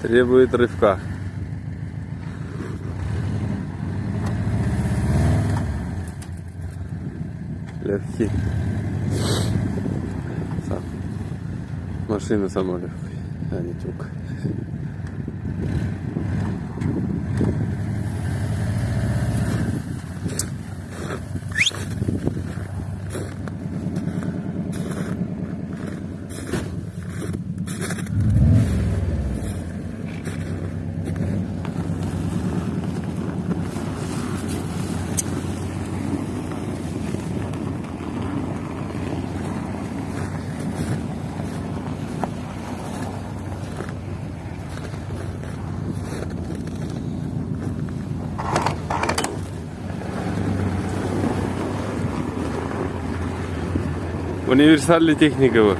Требует рывка. Легкий. Машина сама легкая, а не тюк. Универсальная техника.